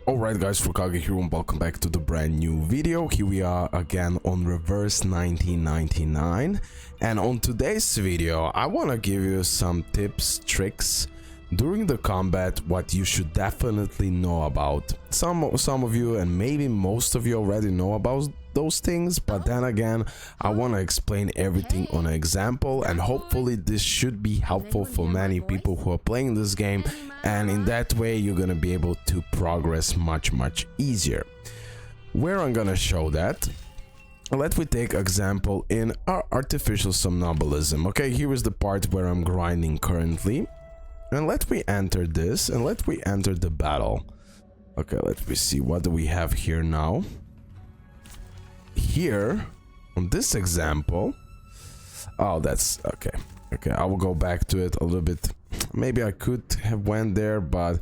Alright guys, RoKage here and welcome back to the brand new video. Here we are again on Reverse 1999, and on today's video I want to give you some tips, tricks during the combat, what you should definitely know about. Some of you and maybe most of you already know about those things, but then again I want to explain everything on an example, and hopefully this should be helpful for many people who are playing this game, and in that way you're gonna be able to progress much easier. Where I'm gonna show that, let me take example in our artificial somnambulism. Okay, here is the part where I'm grinding currently, and let me enter this and let me enter the battle. Okay, let me see, what do we have here now? Here on this example, oh, that's okay. I will go back to it a little bit. Maybe I could have went there, but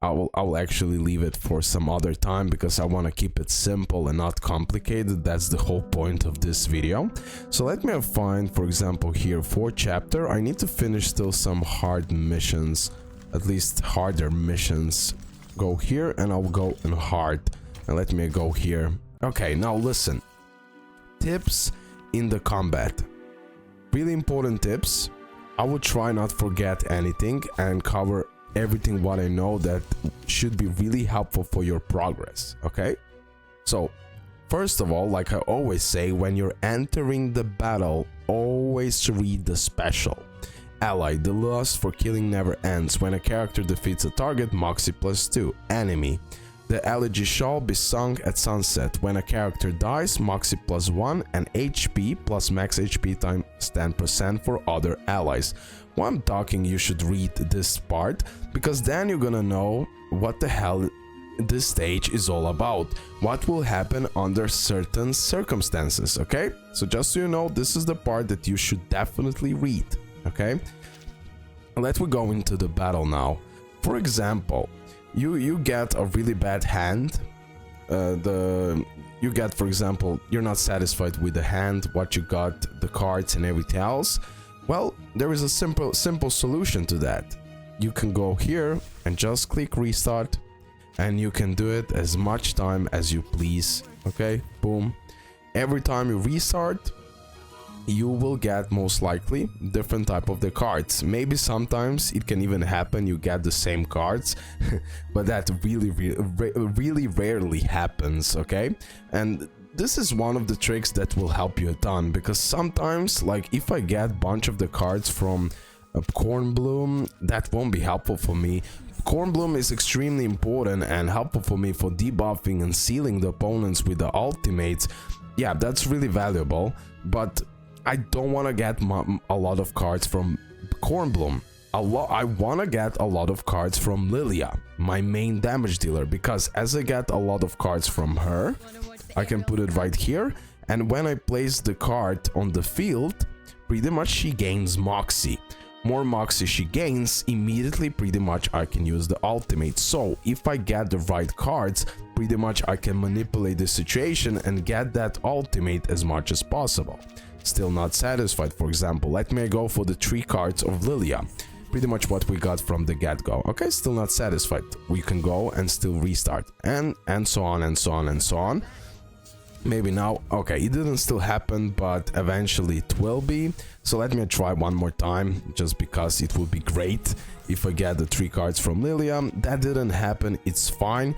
I will actually leave it for some other time because I want to keep it simple and not complicated. That's the whole point of this video. So let me find, for example, here 4th chapter. I need to finish still some hard missions, at least harder missions. Go here and I'll go in hard, and let me go here. Okay, now listen. Tips in the combat. Really important tips. I will try not forget anything and cover everything what I know that should be really helpful for your progress. Okay, so first of all, like I always say, when you're entering the battle, always read the special. Ally, the lust for killing never ends. When a character defeats a target, Moxie +2. Enemy, the elegy shall be sung at sunset. When a character dies, Moxie +1 and HP plus max HP times 10% for other allies. While I'm talking, you should read this part, because then you're gonna know what the hell this stage is all about, what will happen under certain circumstances. Okay, so just so you know, this is the part that you should definitely read. Okay, let me go into the battle now. For example, you get a really bad hand. You get, for example, you're not satisfied with the hand, what you got, the cards and everything else. Well, there is a simple solution to that. You can go here and just click restart, and you can do it as much time as you please. Okay, boom. Every time you restart, you will get most likely different type of the cards. Maybe sometimes it can even happen you get the same cards, but that really rarely happens. Okay, and this is one of the tricks that will help you a ton, because sometimes, like if I get bunch of the cards from a Cornbloom, that won't be helpful for me. Cornbloom is extremely important and helpful for me for debuffing and sealing the opponents with the ultimates. Yeah, that's really valuable, but I don't want to get a lot of cards from Cornbloom. I want to get a lot of cards from Lilia, my main damage dealer, because as I get a lot of cards from her, I can put it right here, and when I place the card on the field, pretty much she gains Moxie. More Moxie she gains, immediately pretty much I can use the ultimate. So if I get the right cards, pretty much I can manipulate the situation and get that ultimate as much as possible. Still not satisfied, for example, let me go for the 3 cards of Lilia. Pretty much what we got from the get-go. Okay, still not satisfied. We can go and still restart, and so on and so on and so on. Maybe now, okay, it didn't still happen, but eventually it will be. So let me try one more time, just because it would be great if I get the 3 cards from Lilia. That didn't happen, it's fine.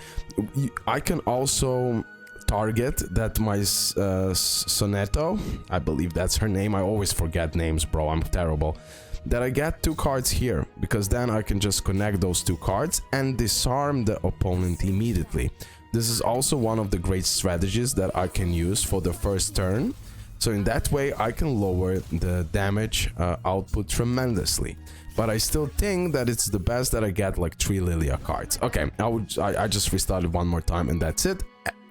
I can also target that my Soneto, I believe that's her name, I always forget names, bro, I'm terrible, that I get 2 cards here, because then I can just connect those 2 cards and disarm the opponent immediately. This is also one of the great strategies that I can use for the first turn, so in that way I can lower the damage output tremendously. But I still think that it's the best that I get like 3 Lilia cards. Okay, I just restarted one more time and that's it.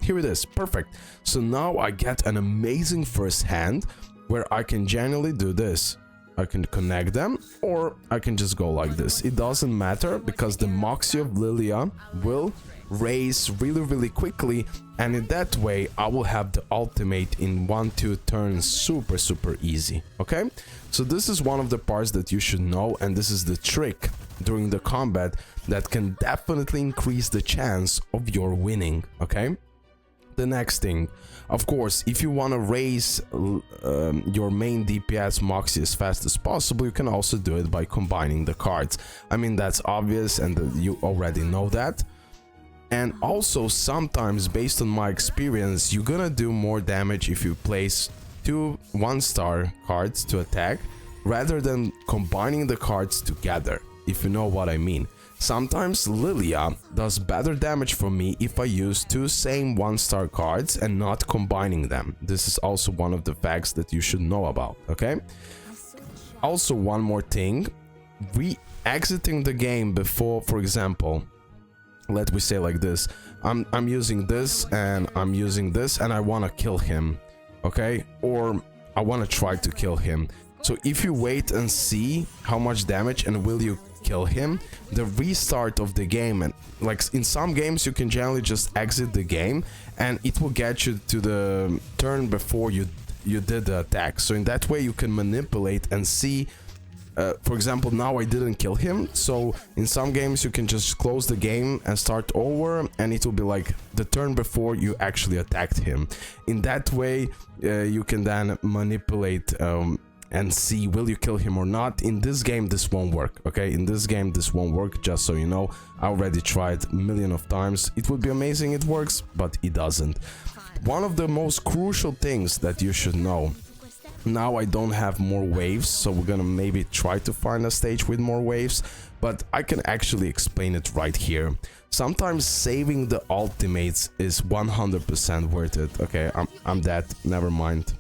Here it is, perfect. So now I get an amazing first hand where I can generally do this. I can connect them, or I can just go like this. It doesn't matter, because the Moxie of Lilia will raise really quickly, and in that way I will have the ultimate in 1-2 turns super easy. Okay, so this is one of the parts that you should know, and this is the trick during the combat that can definitely increase the chance of your winning, okay? The next thing, of course, if you want to raise your main DPS Moxie as fast as possible, you can also do it by combining the cards. I mean, that's obvious and you already know that. And also, sometimes, based on my experience, you're gonna do more damage if you place 2 1-star cards to attack rather than combining the cards together, if you know what I mean. Sometimes Lilia does better damage for me if I use 2 same 1-star cards and not combining them. This is also one of the facts that you should know about, okay? Also, one more thing, exiting the game before, for example, let me say like this, I'm using this and I'm using this and I want to kill him, okay? Or I want to try to kill him. So if you wait and see how much damage and will you kill him, the restart of the game, and like in some games you can generally just exit the game and it will get you to the turn before you did the attack. So in that way you can manipulate and see, for example, now I didn't kill him, so in some games you can just close the game and start over and it will be like the turn before you actually attacked him. In that way you can then manipulate and see will you kill him or not. In this game this won't work, okay? In this game this won't work, just so you know. I already tried a million of times. It would be amazing it works, but it doesn't. One of the most crucial things that you should know, now I don't have more waves, so we're gonna maybe try to find a stage with more waves, but I can actually explain it right here. Sometimes saving the ultimates is 100% worth it. Okay, I'm dead, never mind.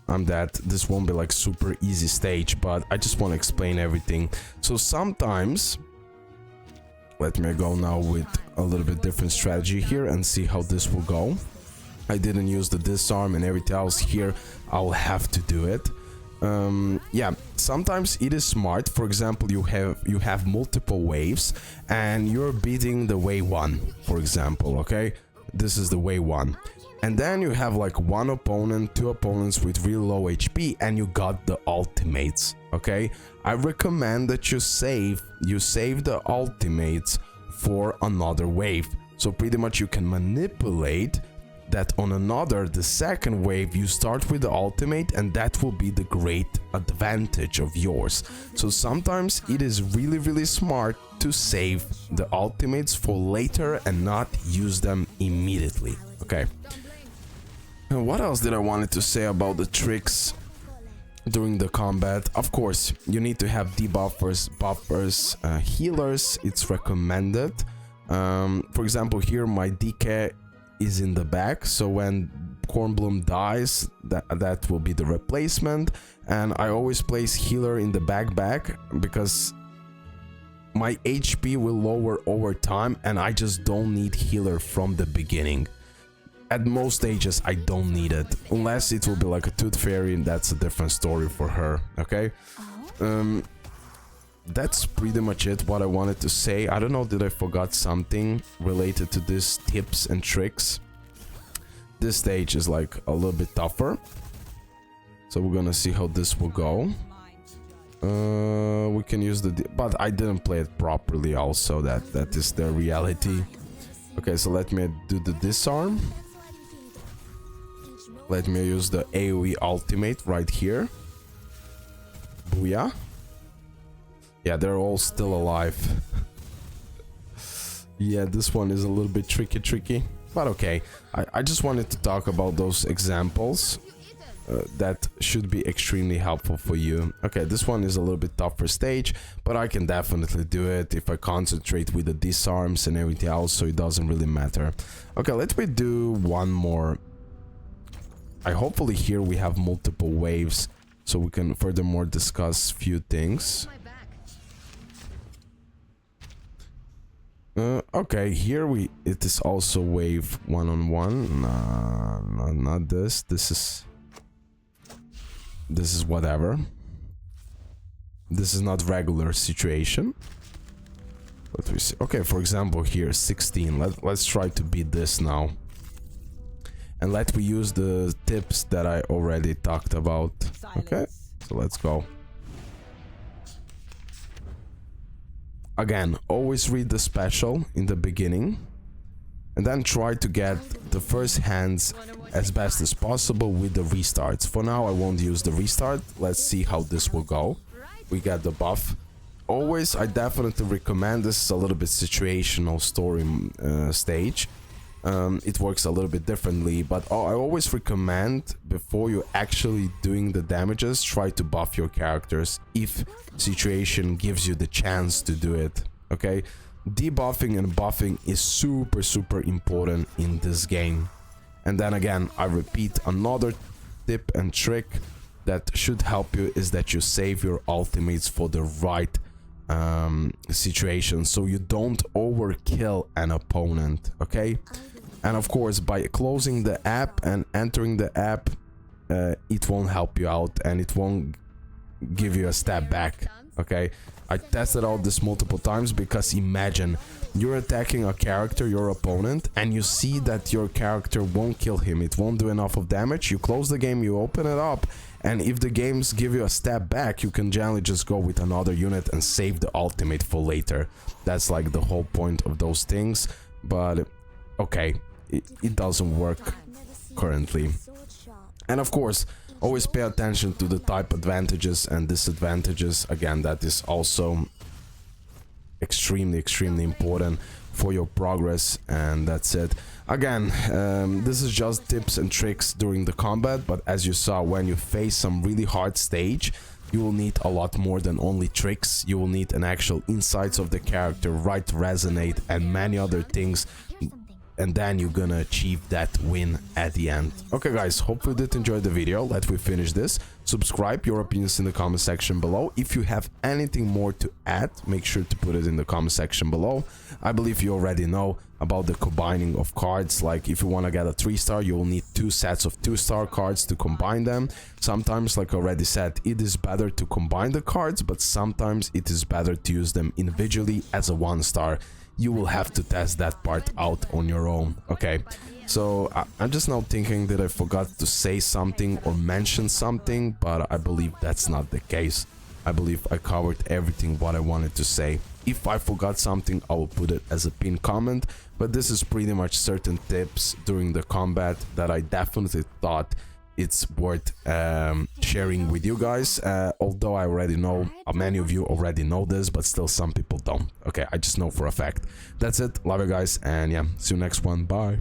I'm dead. This won't be like super easy stage, but I just want to explain everything. So sometimes, let me go now with a little bit different strategy here and see how this will go. I didn't use the disarm and everything else here. I'll have to do it. Yeah, sometimes it is smart. For example, you have multiple waves and you're beating the wave 1, for example, okay? This is the wave 1. And then you have like 1 opponent, 2 opponents with real low HP and you got the ultimates, okay? I recommend that you save the ultimates for another wave. So pretty much you can manipulate that on the second wave you start with the ultimate and that will be the great advantage of yours. So sometimes it is really smart to save the ultimates for later and not use them immediately, okay? What else did I wanted to say about the tricks during the combat? Of course, you need to have debuffers, buffers, healers. It's recommended. For example, here my DK is in the back, so when Cornbloom dies, that will be the replacement. And I always place healer in the back because my HP will lower over time and I just don't need healer from the beginning. At most stages I don't need it, unless it will be like a Tooth Fairy and that's a different story for her, okay? That's pretty much it what I wanted to say. I don't know, did I forgot something related to these tips and tricks? This stage is like a little bit tougher, so we're gonna see how this will go. We can use but I didn't play it properly also, that is the reality. Okay, so let me do the disarm. Let me use the AoE ultimate right here. Booyah. Yeah, they're all still alive. Yeah, this one is a little bit tricky. But okay, I just wanted to talk about those examples that should be extremely helpful for you. Okay, this one is a little bit tougher stage, but I can definitely do it if I concentrate with the disarms and everything else, so it doesn't really matter. Okay, let me do one more. Hopefully here we have multiple waves, so we can furthermore discuss few things. Okay, here it is also wave 1-on-1. No, not this. This is whatever. This is not regular situation. Let me see. Okay, for example, here 16. Let's try to beat this now. And let me use the tips that I already talked about. Okay, so let's go. Again, always read the special in the beginning, and then try to get the first hands as best as possible with the restarts. For now, I won't use the restart. Let's see how this will go. We get the buff. Always, I definitely recommend, this is a little bit situational story stage. It works a little bit differently, but I always recommend, before you're actually doing the damages, try to buff your characters if situation gives you the chance to do it. Okay, debuffing and buffing is super important in this game. And then again, I repeat, another tip and trick that should help you is that you save your ultimates for the right situation, so you don't overkill an opponent. Okay, and of course, by closing the app and entering the app, it won't help you out and it won't give you a step back. Okay, I tested out this multiple times, because imagine you're attacking a character, your opponent, and you see that your character won't kill him, it won't do enough of damage. You close the game, you open it up, and if the games give you a step back, you can generally just go with another unit and save the ultimate for later. That's like the whole point of those things. But okay, it doesn't work currently. And of course, always pay attention to the type advantages and disadvantages. Again, that is also extremely important for your progress. And that's it. Again, this is just tips and tricks during the combat, but as you saw, when you face some really hard stage, you will need a lot more than only tricks. You will need an actual insights of the character, right resonate, and many other things, and then you're gonna achieve that win at the end. Okay guys, hope you did enjoy the video. Let me finish this. Subscribe, your opinions in the comment section below. If you have anything more to add, make sure to put it in the comment section below. I believe you already know about the combining of cards. Like, if you want to get a 3-star, you will need 2 sets of 2-star cards to combine them. Sometimes, like I already said, it is better to combine the cards, but sometimes it is better to use them individually as a 1-star. You will have to test that part out on your own. Okay, so I'm just now thinking that I forgot to say something or mention something, but I believe that's not the case. I believe I covered everything what I wanted to say. If I forgot something, I will put it as a pinned comment, but this is pretty much certain tips during the combat that I definitely thought it's worth sharing with you guys, although I already know, many of you already know this, but still some people don't. Okay, I just know for a fact. That's it, love you guys, and yeah, see you next one, bye.